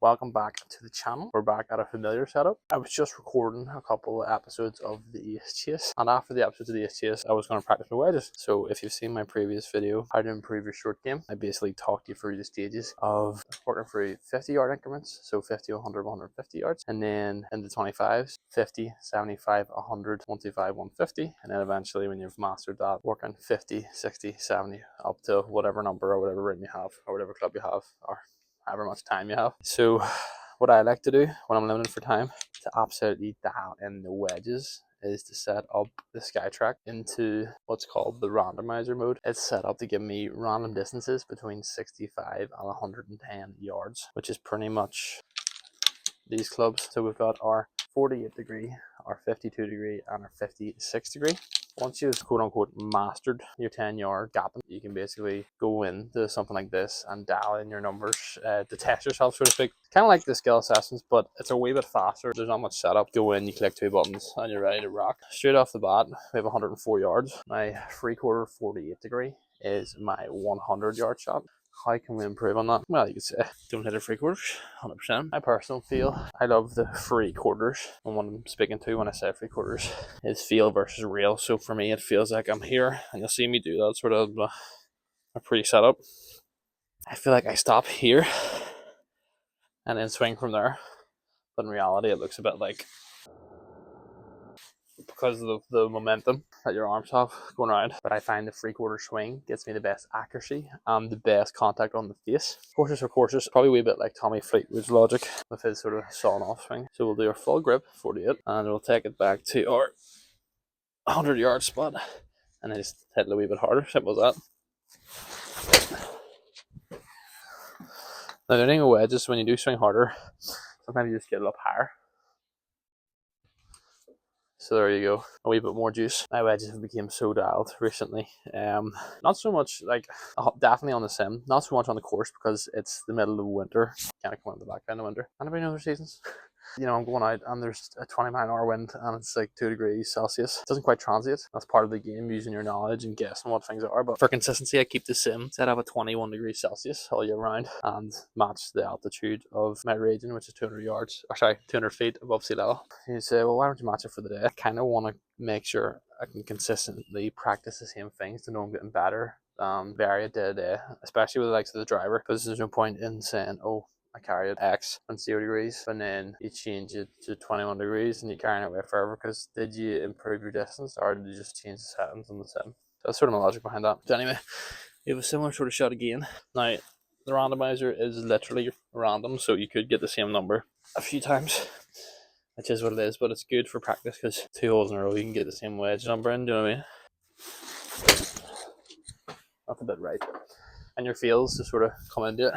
Welcome back to the channel. We're back at a familiar setup. I was just recording a couple of episodes of the Ace Chase, and after the episodes of the Ace Chase, I was going to practice my wedges. So if you've seen my previous video, how to improve your short game, I basically talked you through the stages of working through 50-yard increments, so 50, 100, 150 yards, and then in the 25s, 50, 75, 100, 125, 150, and then eventually when you've mastered that, working 50, 60, 70, up to whatever number or whatever ring you have, or whatever club you have, or however much time you have. So what I like to do when I'm limited for time to absolutely dial in the wedges is to set up the SkyTrack into what's called the randomizer mode. It's set up to give me random distances between 65 and 110 yards, which is pretty much these clubs. So we've got our 48 degree, our 52 degree, and our 56 degree. Once you've quote unquote mastered your 10-yard gap, you can basically go into something like this and dial in your numbers to test yourself, so to speak. Kind of like the skill assessments, but it's a wee bit faster. There's not much setup. Go in, you click 2 buttons, and you're ready to rock. Straight off the bat, we have 104 yards. My 3/4 48 degree is my 100-yard shot. How can we improve on that? Well, you could say don't hit a 3/4, 100%. My personal feel, I love the 3/4. And what I'm speaking to when I say 3/4 is feel versus real. So for me, it feels like I'm here, and you'll see me do that sort of a pre-setup. I feel like I stop here and then swing from there, but in reality, it looks a bit like, because of the momentum that your arms have going around. But I find the 3/4 swing gets me the best accuracy and the best contact on the face. Courses for courses, probably a wee bit like Tommy Fleetwood's logic with his sort of sawing off swing. So we'll do our full grip, 48, and we'll take it back to our 100-yard spot, and then just hit it a wee bit harder. Simple as that. Now the thing with wedges, when you do swing harder, sometimes you just get it up higher. So there you go, a wee bit more juice. My wedges have become so dialed recently. Not so much like, definitely on the sim, not so much on the course because it's the middle of winter. Kind of come into the back end of winter. Anybody know other seasons? You know, I'm going out and there's a 20-mile-an-hour wind and it's like 2 degrees Celsius. It doesn't quite translate. That's part of the game, using your knowledge and guessing what things are. But for consistency, I keep the sim set up at 21 degrees Celsius all year round and match the altitude of my region, which is 200 yards, or sorry, 200 feet above sea level. You say, well, why don't you match it for the day? I kind of want to make sure I can consistently practice the same things to know I'm getting better. Vary it day to day, especially with the likes of the driver, because there's no point in saying, oh, I carried X on 0 degrees, and then you change it to 21 degrees and you're carrying it away forever, because did you improve your distance or did you just change the settings on the sim? So that's sort of my logic behind that. So anyway, we have a similar sort of shot again. Now, the randomizer is literally random, so you could get the same number a few times, which is what it is, but it's good for practice because 2 holes in a row you can get the same wedge number in, do you know what I mean? That's a bit right. And your feels to sort of come into it.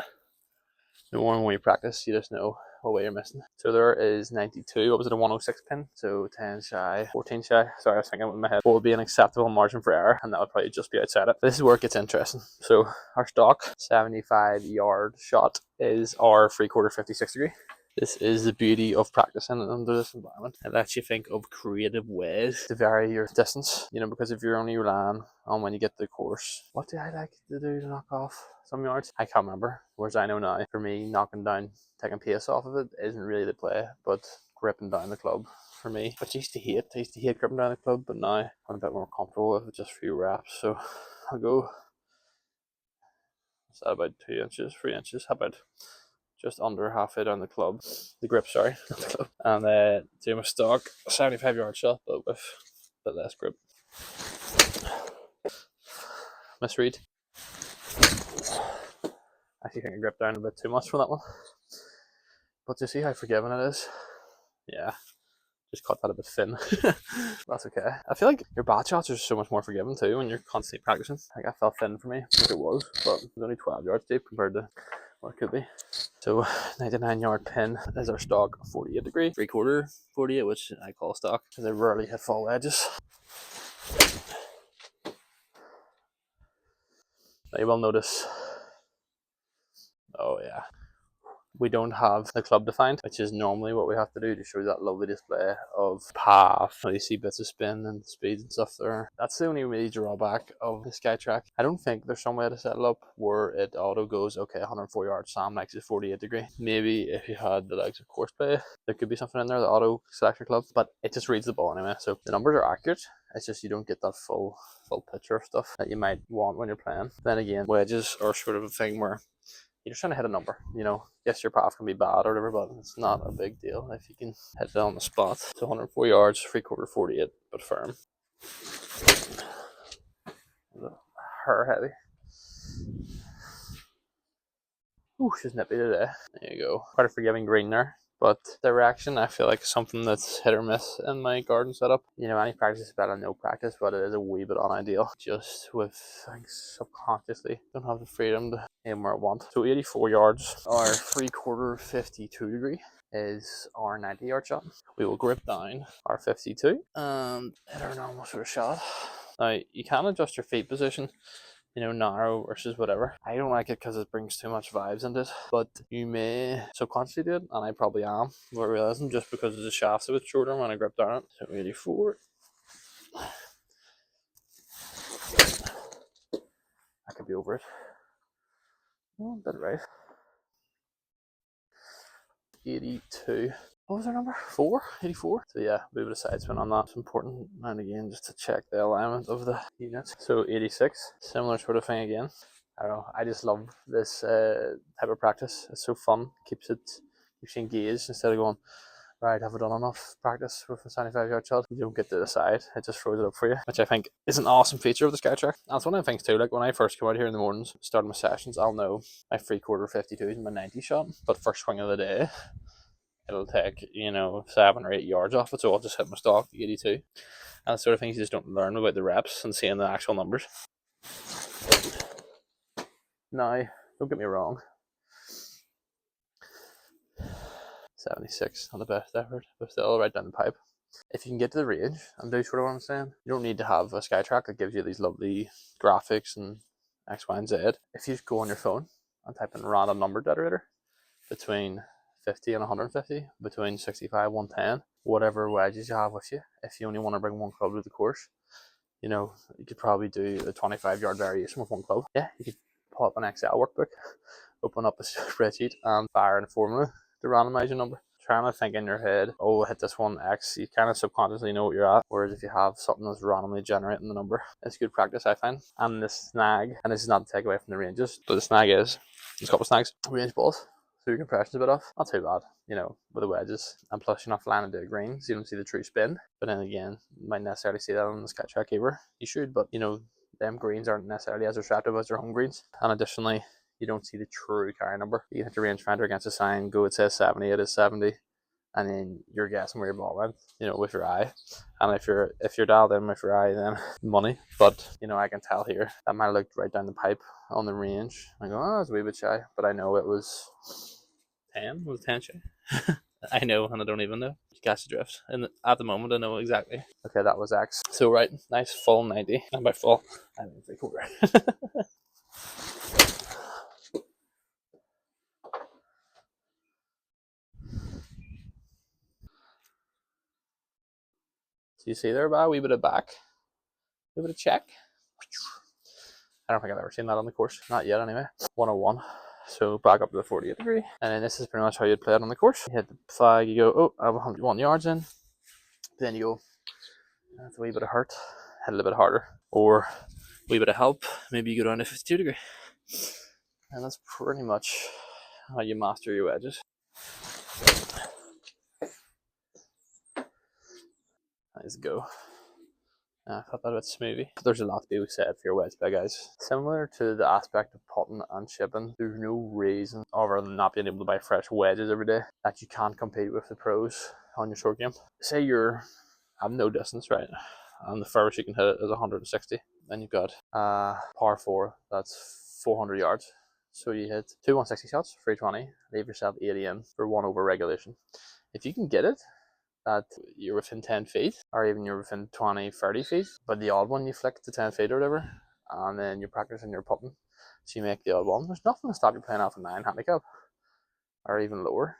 The more and more you practice, you just know what way you're missing. So there is 92. What was it, a 106 pin? So 10 shy, 14 shy. Sorry, I was thinking with my head. What would be an acceptable margin for error? And that would probably just be outside it. This is where it gets interesting. So our stock 75-yard shot is our 3/4 56 degree. This is the beauty of practicing under this environment. It lets you think of creative ways to vary your distance, you know, because if you're only relying on when you get to the course, what do I like to do to knock off some yards? I can't remember. Whereas I know now, for me, knocking down, taking pace off of it isn't really the play, but gripping down the club for me, which I used to hate gripping down the club, but now I'm a bit more comfortable with it, just a few reps. So I'll go, is that about 2 inches, 3 inches? How about just under halfway down the club, the grip, sorry, not the club, and do my stock 75-yard shot, but with a bit less grip. Misread. Actually, think I gripped down a bit too much for that one, but you see how forgiving it is. Yeah, just cut that a bit thin. That's okay. I feel like your bad shots are so much more forgiving too when you're constantly practicing. Like, I felt thin for me, like it was, but it was only 12 yards deep compared to what it could be. So 99-yard pin is our stock 48 degree, 3/4 48, which I call stock because I rarely hit full wedges. Now you will notice, oh yeah, We don't have the club defined, which is normally what we have to do to show that lovely display of path. You see bits of spin and speed and stuff there. That's the only really drawback of the Skytrack. I don't think there's some way to set it up where it auto goes, okay, 104 yards, Sam likes is 48 degree. Maybe if you had the likes of course play, there could be something in there, the auto select your club, but it just reads the ball anyway. So the numbers are accurate. It's just you don't get that full picture of stuff that you might want when you're playing. Then again, wedges are sort of a thing where you're just trying to hit a number, you know. Yes, your path can be bad or whatever, but it's not a big deal if you can hit it on the spot. It's 104 yards, 3/4 48, but firm. Her heavy. Ooh, she's nippy today. There you go. Quite a forgiving green there. But direction, I feel like is something that's hit or miss in my garden setup. You know, any practice is better than no practice, but it is a wee bit unideal. Just with, like, subconsciously don't have the freedom to aim where I want. So 84 yards, our 3/4 52 degree is our 90 yard shot. We will grip down our 52 and hit our normal sort of shot. Now, you can adjust your feet position, you know, narrow versus whatever. I don't like it because it brings too much vibes into it, but you may subconsciously do it, and I probably am, without realizing, just because the shaft's a bit shorter when I grip down it. So 84. I could be over it. Oh, did it right. 82. What was our number? 4? 84? So yeah, a bit of a side spin on that. It's important, and again, just to check the alignment of the unit. So 86, similar sort of thing again. I don't know, I just love this type of practice. It's so fun, keeps you engaged instead of going, right, have I done enough practice with a 75 yard shot? You don't get to decide, it just throws it up for you, which I think is an awesome feature of the Skytrack. That's one of the things too, like when I first come out here in the mornings, starting my sessions, I'll know my 3/4 52 is my 90 shot, but first swing of the day, it'll take, you know, 7 or 8 yards off it, so I'll just hit my stock 82. And the sort of things you just don't learn about the reps and seeing the actual numbers. Now, don't get me wrong, 76, not the best effort, but still right down the pipe. If you can get to the range and do sort of what I'm saying, you don't need to have a Skytrack that gives you these lovely graphics and X, Y, and Z. If you just go on your phone and type in random number generator between 50 and 150, between 65 and 110, whatever wedges you have with you, if you only want to bring one club to the course, you know, you could probably do a 25 yard variation with one club. Yeah, you could pull up an Excel workbook, open up a spreadsheet and fire in a formula to randomize your number. Trying to think in your head, oh, hit this one X, you kind of subconsciously know what you're at. Whereas if you have something that's randomly generating the number, it's good practice, I find. And the snag, and this is not to take away from the ranges, but the snag is, there's a couple of snags. Range balls, so your compression's a bit off. Not too bad, you know, with the wedges. And plus you're not flying into a green, so you don't see the true spin. But then again, you might necessarily see that on the Skytrack either. You should, but you know, them greens aren't necessarily as attractive as their home greens. And additionally, you don't see the true carry number. You hit the rangefinder against a sign, go, it says 70, it is 70, and then you're guessing where your ball went, you know, with your eye. And if you're dialed in with your eye, then money. But you know, I can tell here that might have looked right down the pipe on the range. I go, oh, it's a wee bit shy, but I know it was 10. Was it 10 shy? I know, and I don't even know. You catch the drift. And at the moment, I know exactly. Okay, that was X. So right, nice full 90. And by full, I mean 3/4. So you see there, a wee bit of back, a wee bit of check. I don't think I've ever seen that on the course. Not yet, anyway. 101. So back up to the 48 degree. And then this is pretty much how you'd play it on the course. You hit the flag, you go, oh, I have 101 yards in. Then you go, that's a wee bit of hurt, hit a little bit harder. Or a wee bit of help, maybe you go down to 52 degree. And that's pretty much how you master your wedges. Let's go. I thought that a bit smoothie. There's a lot to be said for your wedge play, guys. Similar to the aspect of putting and chipping, there's no reason, other than not being able to buy fresh wedges every day, that you can't compete with the pros on your short game. Say you're having no distance, right? And the furthest you can hit it is 160. Then you've got par 4, that's 400 yards. So you hit 2 160 shots, 320, leave yourself 80 in for 1 over regulation. If you can get it, that you're within 10 feet, or even you're within 20, 30 feet, but the odd one you flick to 10 feet or whatever, and then you're practicing your putting, so you make the odd one. There's nothing to stop you playing off a 9 handicap. or even lower.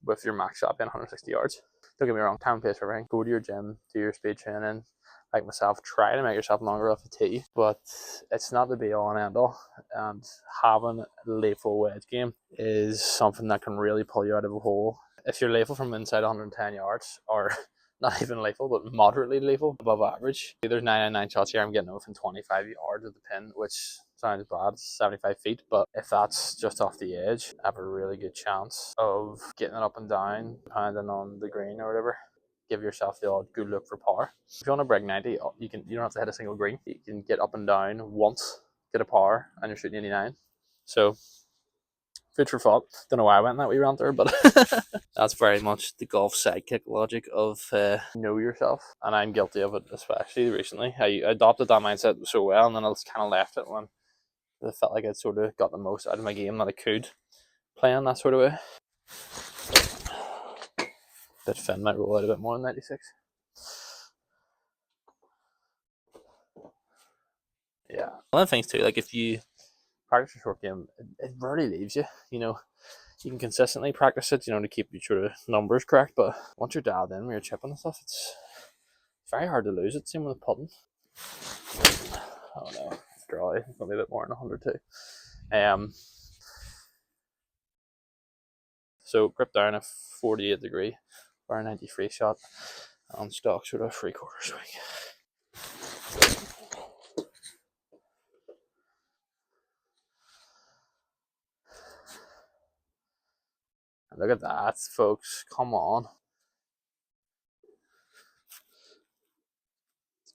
With your max shot being 160 yards. Don't get me wrong, time pays for everything. Go to your gym, do your speed training. Like myself, try to make yourself longer off the tee, but it's not the be all and end all. And having a lethal wedge game is something that can really pull you out of a hole. If you're lethal from inside 110 yards, or not even lethal, but moderately lethal, above average, there's 99 shots here. I'm getting within 25 yards of the pin, which sounds bad, it's 75 feet, but if that's just off the edge, I have a really good chance of getting it up and down, depending on the green or whatever. Give yourself the odd good look for par. If you want to break 90, you don't have to hit a single green. You can get up and down once, get a par, and you're shooting 89. So, food for thought. Don't know why I went that wee rant there, but that's very much the golf sidekick logic of know yourself. And I'm guilty of it, especially recently. I adopted that mindset so well, and then I just kind of left it when I felt like I'd sort of got the most out of my game that I could, playing that sort of way. But Finn might roll out a bit more than 96. Yeah. One of the things too, like if you practice your short game, it rarely leaves you. You know, you can consistently practice it, to keep your sort of numbers correct. But once you're dialed in, when you're chipping and stuff, it's very hard to lose it. Same with putting. Oh no, it's dry. It's gonna be a bit more than 100 too. So grip down a 48 degree, bar 93 shot on stock sort of 3/4 swing. And look at that, folks. Come on.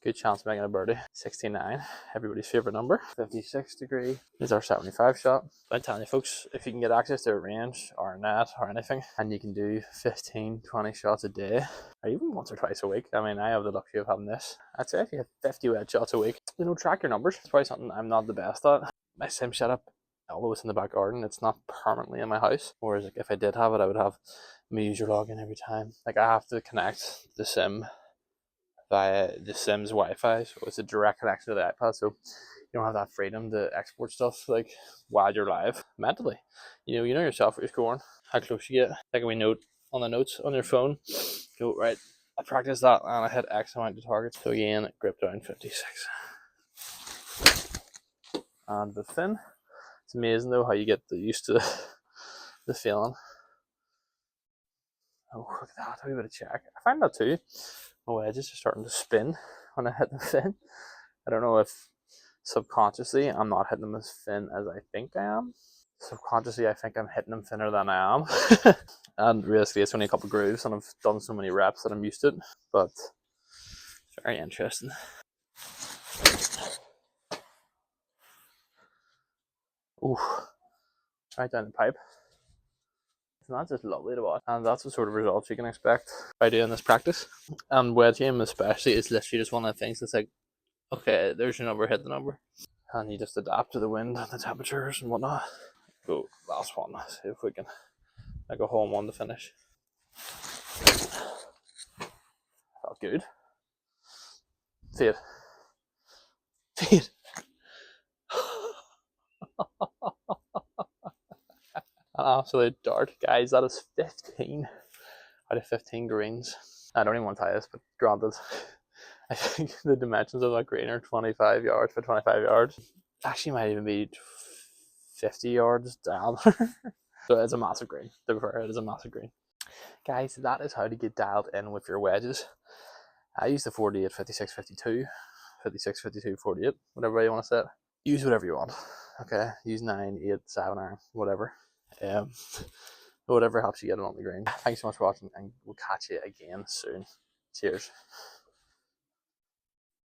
Good chance of making a birdie. 69, everybody's favorite number. 56 degree is our 75 shot. I'm telling you folks, if you can get access to a range or a net or anything, and you can do 15, 20 shots a day, or even once or twice a week. I mean, I have the luxury of having this. I'd say if you hit 50 wedge shots a week, track your numbers. It's probably something I'm not the best at. My sim setup, although it's in the back garden, it's not permanently in my house. Whereas if I did have it, I would have my user login every time. Like I have to connect the sim via the Sim's Wi-Fi, so it's a direct connection to the iPad, so you don't have that freedom to export stuff like while you're live mentally. You know yourself what you're scoring, how close you get. Take a wee note on the notes on your phone. Go right. I practiced that and I hit X amount of targets. So again, grip down 56. And with Finn, it's amazing though how you get used to the feeling. Oh, look at that! A bit of check. I find that too. My wedges are starting to spin when I hit the fin. I don't know if subconsciously I'm not hitting them as thin as I think I am. Subconsciously I think I'm hitting them thinner than I am. And realistically it's only a couple of grooves and I've done so many reps that I'm used to it. But it's very interesting. Ooh, right down the pipe. And that's just lovely to watch. And that's the sort of results you can expect by doing this practice. And wedge game especially is literally just one of the things that's like, okay, there's your number, hit the number. And you just adapt to the wind and the temperatures and whatnot. Go last one, see if we can make a home one to finish. Felt good. See it. See it. An absolute dart. Guys, that is 15 out of 15 greens. I don't even want to tie this, but granted, I think the dimensions of that green are 25 yards by 25 yards. Actually might even be 50 yards down. So it's a massive green. To be fair, it is a massive green. Guys, that is how to get dialed in with your wedges. I use the 48, 56, 52, 56, 52, 48, whatever way you want to set it. Use whatever you want. Okay, use 9, 8, 7 iron, whatever. Whatever helps you get it on the green. Thanks so much for watching, and we'll catch you again soon. Cheers.